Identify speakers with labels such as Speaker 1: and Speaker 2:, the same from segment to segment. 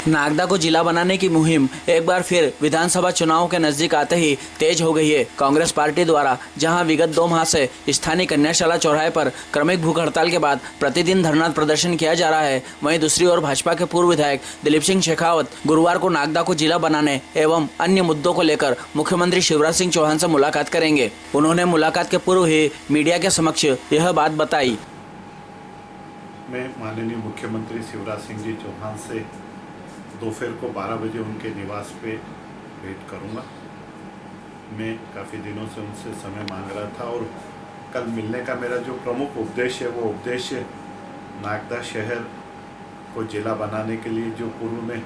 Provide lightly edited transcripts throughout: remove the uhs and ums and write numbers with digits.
Speaker 1: नागदा को जिला बनाने की मुहिम एक बार फिर विधानसभा चुनाव के नजदीक आते ही तेज हो गई है। कांग्रेस पार्टी द्वारा जहां विगत 2 माह से स्थानीय कन्याशाला चौराहे पर क्रमिक भूख हड़ताल के बाद प्रतिदिन धरना प्रदर्शन किया जा रहा है, वहीं दूसरी ओर भाजपा के पूर्व विधायक दिलीप सिंह शेखावत गुरुवार को नागदा को जिला बनाने एवं अन्य मुद्दों को लेकर मुख्यमंत्री शिवराज सिंह चौहान से मुलाकात करेंगे। उन्होंने मुलाकात के पूर्व ही मीडिया के समक्ष यह बात बताई।
Speaker 2: मैं माननीय मुख्यमंत्री शिवराज सिंह जी चौहान से दोपहर को 12 बजे उनके निवास पे भेंट करूंगा। मैं काफ़ी दिनों से उनसे समय मांग रहा था और कल मिलने का मेरा जो प्रमुख उद्देश्य है वो उद्देश्य नागदा शहर को जिला बनाने के लिए जो पूर्व में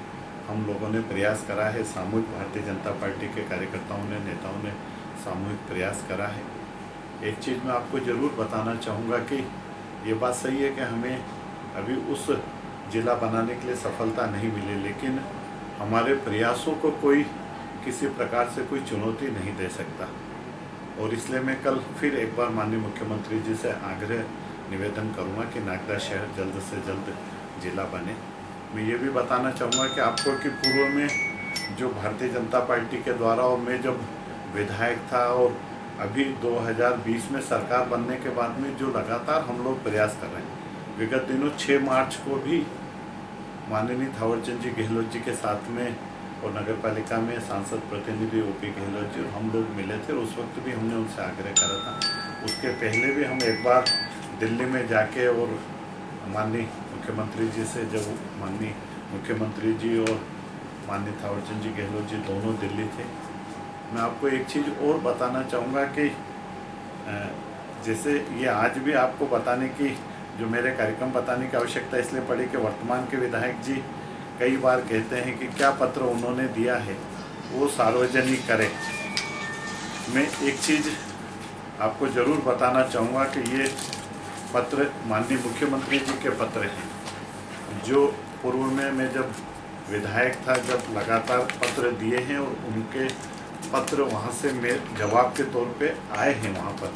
Speaker 2: हम लोगों ने प्रयास करा है, सामूहिक भारतीय जनता पार्टी के कार्यकर्ताओं ने, नेताओं ने सामूहिक प्रयास करा है। एक चीज़ मैं आपको ज़रूर बताना चाहूँगा कि ये बात सही है कि हमें अभी उस जिला बनाने के लिए सफलता नहीं मिली, लेकिन हमारे प्रयासों को कोई किसी प्रकार से कोई चुनौती नहीं दे सकता। और इसलिए मैं कल फिर एक बार माननीय मुख्यमंत्री जी से आग्रह निवेदन करूंगा कि नागदा शहर जल्द से जल्द जिला बने। मैं ये भी बताना चाहूँगा कि आपको कि पूर्व में जो भारतीय जनता पार्टी के द्वारा और मैं जब विधायक था और अभी 2020 में सरकार बनने के बाद में जो लगातार हम लोग प्रयास कर रहे हैं, विगत दिनों 6 मार्च को भी माननीय थावरचंद जी गहलोत जी के साथ में और नगर पालिका में सांसद प्रतिनिधि ओपी गहलोत जी हम लोग मिले थे। उस वक्त भी हमने उनसे आग्रह करा था। उसके पहले भी हम एक बार दिल्ली में जाके और माननीय मुख्यमंत्री जी से, जब माननीय मुख्यमंत्री जी और माननीय थावरचंद जी गहलोत जी दोनों दिल्ली थे। मैं आपको एक चीज़ और बताना चाहूँगा कि जैसे ये आज भी आपको बताने की, जो मेरे कार्यक्रम बताने की आवश्यकता इसलिए पड़ी कि वर्तमान के विधायक जी कई बार कहते हैं कि क्या पत्र उन्होंने दिया है वो सार्वजनिक करें। मैं एक चीज़ आपको ज़रूर बताना चाहूँगा कि ये पत्र माननीय मुख्यमंत्री जी के पत्र हैं, जो पूर्व में मैं जब विधायक था जब लगातार पत्र दिए हैं और उनके पत्र वहाँ से मैं जवाब के तौर पे आए हैं वहाँ पर।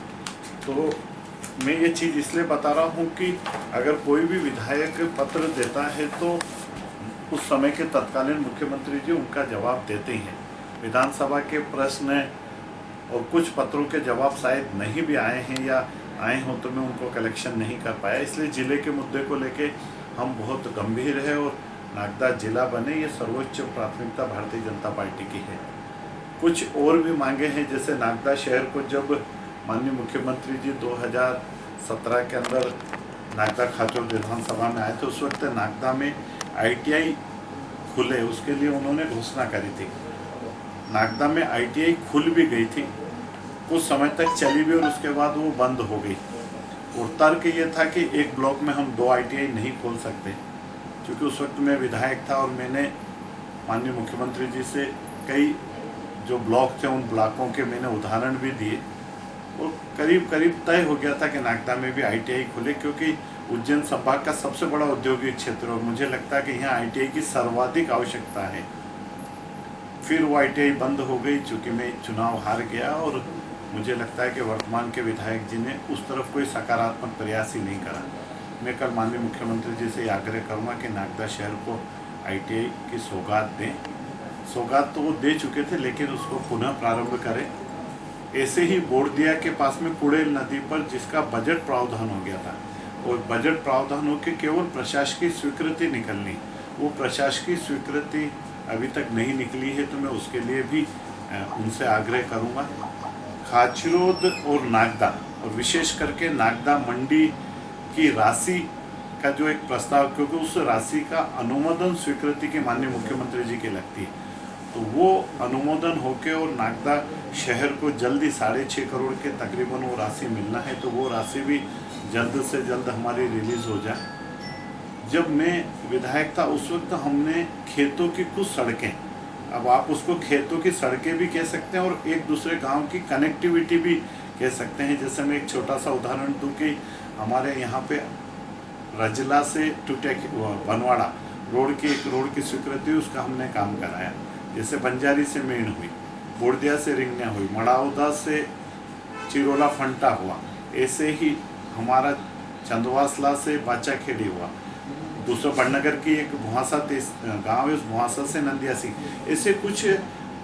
Speaker 2: तो मैं ये चीज़ इसलिए बता रहा हूँ कि अगर कोई भी विधायक पत्र देता है तो उस समय के तत्कालीन मुख्यमंत्री जी उनका जवाब देते हैं। विधानसभा के प्रश्न और कुछ पत्रों के जवाब शायद नहीं भी आए हैं या आए हों तो मैं उनको कलेक्शन नहीं कर पाया। इसलिए ज़िले के मुद्दे को लेके हम बहुत गंभीर है और नागदा जिला बने ये सर्वोच्च प्राथमिकता भारतीय जनता पार्टी की है। कुछ और भी मांगे हैं, जैसे नागदा शहर को जब माननीय मुख्यमंत्री जी 2017 के अंदर नागदा खाचौर विधानसभा में आए थे, उस वक्त नागदा में ITI खुले, उसके लिए उन्होंने घोषणा करी थी। नागदा में ITI खुल भी गई थी, कुछ समय तक चली भी और उसके बाद वो बंद हो गई। और तर्क ये था कि एक ब्लॉक में हम 2 ITI नहीं खोल सकते, क्योंकि उस वक्त मैं विधायक था और मैंने माननीय मुख्यमंत्री जी से कई जो ब्लॉक थे उन ब्लॉकों के मैंने उदाहरण भी दिए और करीब करीब तय हो गया था कि नागदा में भी ITI खुले, क्योंकि उज्जैन संभाग का सबसे बड़ा औद्योगिक क्षेत्र और मुझे लगता है कि यहाँ ITI की सर्वाधिक आवश्यकता है। फिर वो ITI बंद हो गई, चूँकि मैं चुनाव हार गया और मुझे लगता है कि वर्तमान के विधायक जी ने उस तरफ कोई सकारात्मक प्रयास ही नहीं करा। मैं कल माननीय मुख्यमंत्री जी से आग्रह करूँगा कि नागदा शहर को ITI की सौगात दें। सौगात तो वो दे चुके थे, लेकिन उसको पुनः प्रारंभ करें। ऐसे ही बोरदिया के पास में कुड़ेल नदी पर जिसका बजट प्रावधान हो गया था और बजट प्रावधान हो के केवल प्रशासकीय स्वीकृति निकलनी, वो प्रशासकीय स्वीकृति अभी तक नहीं निकली है, तो मैं उसके लिए भी उनसे आग्रह करूँगा। खाचरोद और नागदा और विशेष करके नागदा मंडी की राशि का जो एक प्रस्ताव, क्योंकि उस राशि का अनुमोदन स्वीकृति की माननीय मुख्यमंत्री जी की लगती है, तो वो अनुमोदन होके और नागदा शहर को जल्दी 6.5 करोड़ के तकरीबन वो राशि मिलना है, तो वो राशि भी जल्द से जल्द हमारी रिलीज़ हो जाए। जब मैं विधायक था उस वक्त हमने खेतों की कुछ सड़कें, अब आप उसको खेतों की सड़कें भी कह सकते हैं और एक दूसरे गांव की कनेक्टिविटी भी कह सकते हैं। जैसे मैं एक छोटा सा उदाहरण दूं कि हमारे यहाँ पे रजला से टूटेक बनवाड़ा रोड की स्वीकृति, उसका हमने काम कराया। जैसे बंजारी से मेन हुई, बोरदिया से रिंगना हुई, मड़ाउदा से चिरोला फंटा हुआ, ऐसे ही हमारा चंदवासला से बाचाखेड़ी हुआ। दूसरा बड़नगर की एक भुआसा गांव है, उस भुआसा से नंदियासी, ऐसे कुछ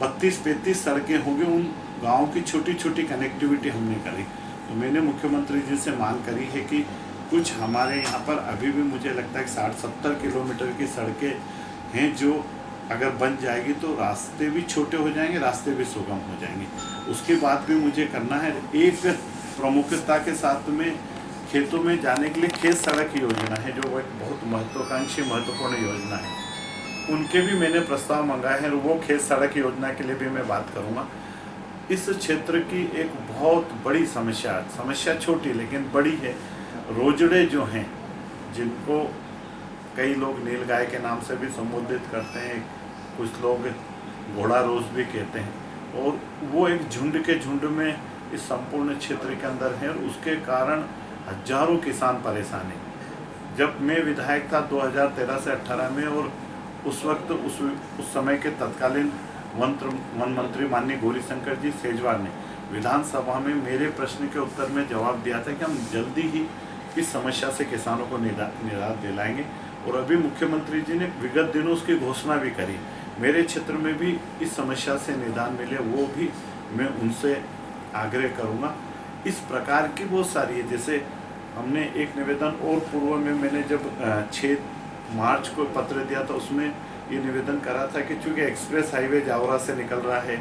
Speaker 2: 32-35 सड़कें होंगी। उन गाँव की छोटी छोटी कनेक्टिविटी हमने करी। तो मैंने मुख्यमंत्री जी से मांग करी है कि कुछ हमारे यहाँ पर अभी भी मुझे लगता है कि 60-70 किलोमीटर की सड़कें हैं जो अगर बन जाएगी तो रास्ते भी छोटे हो जाएंगे, रास्ते भी सुगम हो जाएंगे। उसके बाद भी मुझे करना है एक प्रमुखता के साथ में खेतों में जाने के लिए खेत सड़क योजना है, जो एक बहुत महत्वाकांक्षी महत्वपूर्ण योजना है। उनके भी मैंने प्रस्ताव मंगाए हैं, वो खेत सड़क योजना के लिए भी मैं बात करूँगा। इस क्षेत्र की एक बहुत बड़ी समस्या छोटी लेकिन बड़ी है। रोजड़े जो हैं, जिनको कई लोग नीलगाय के नाम से भी संबोधित करते हैं, कुछ लोग घोड़ा रोज भी कहते हैं, और वो एक झुंड के झुंड में इस संपूर्ण क्षेत्र के अंदर है और उसके कारण हजारों किसान परेशान हैं। जब मैं विधायक था 2013 से 18 में, और उस वक्त उस समय के तत्कालीन वन मंत्री माननीय गौरीशंकर जी सेजवार ने विधानसभा में मेरे प्रश्न के उत्तर में जवाब दिया था कि हम जल्दी ही इस समस्या से किसानों को निजात दिलाएंगे। और अभी मुख्यमंत्री जी ने विगत दिनों उसकी घोषणा भी करी। मेरे क्षेत्र में भी इस समस्या से निदान मिले, वो भी मैं उनसे आग्रह करूँगा। इस प्रकार की बहुत सारी है। जैसे हमने एक निवेदन और पूर्व में मैंने जब 6 मार्च को पत्र दिया था, उसमें ये निवेदन करा था कि चूँकि एक्सप्रेस हाईवे जावरा से निकल रहा है,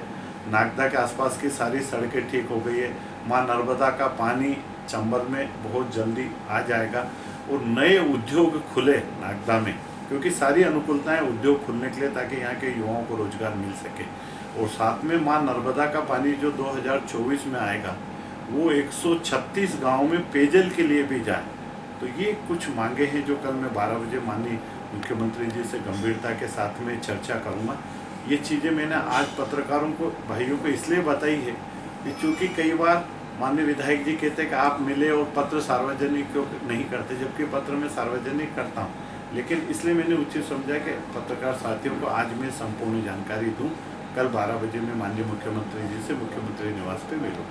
Speaker 2: नागदा के आसपास की सारी सड़कें ठीक हो गई है, माँ नर्मदा का पानी चंबल में बहुत जल्दी आ जाएगा और नए उद्योग खुले नागदा में, क्योंकि सारी अनुकूलताएं उद्योग खुलने के लिए, ताकि यहाँ के युवाओं को रोजगार मिल सके। और साथ में माँ नर्मदा का पानी जो 2024 में आएगा, वो 136 गाँव में पेयजल के लिए भी जाए। तो ये कुछ मांगे हैं जो कल मैं 12 बजे माननीय मुख्यमंत्री जी से गंभीरता के साथ में चर्चा करूँगा। ये चीज़ें मैंने आज पत्रकारों को, भाइयों को इसलिए बताई है कि चूँकि कई बार माननीय विधायक जी कहते हैं कि आप मिले और पत्र सार्वजनिक क्यों नहीं करते, जबकि पत्र में सार्वजनिक करता हूँ। लेकिन इसलिए मैंने उचित समझा कि पत्रकार साथियों को आज मैं संपूर्ण जानकारी दूँ। कल 12 बजे मैं माननीय मुख्यमंत्री जी से मुख्यमंत्री निवास पे मिलूँ।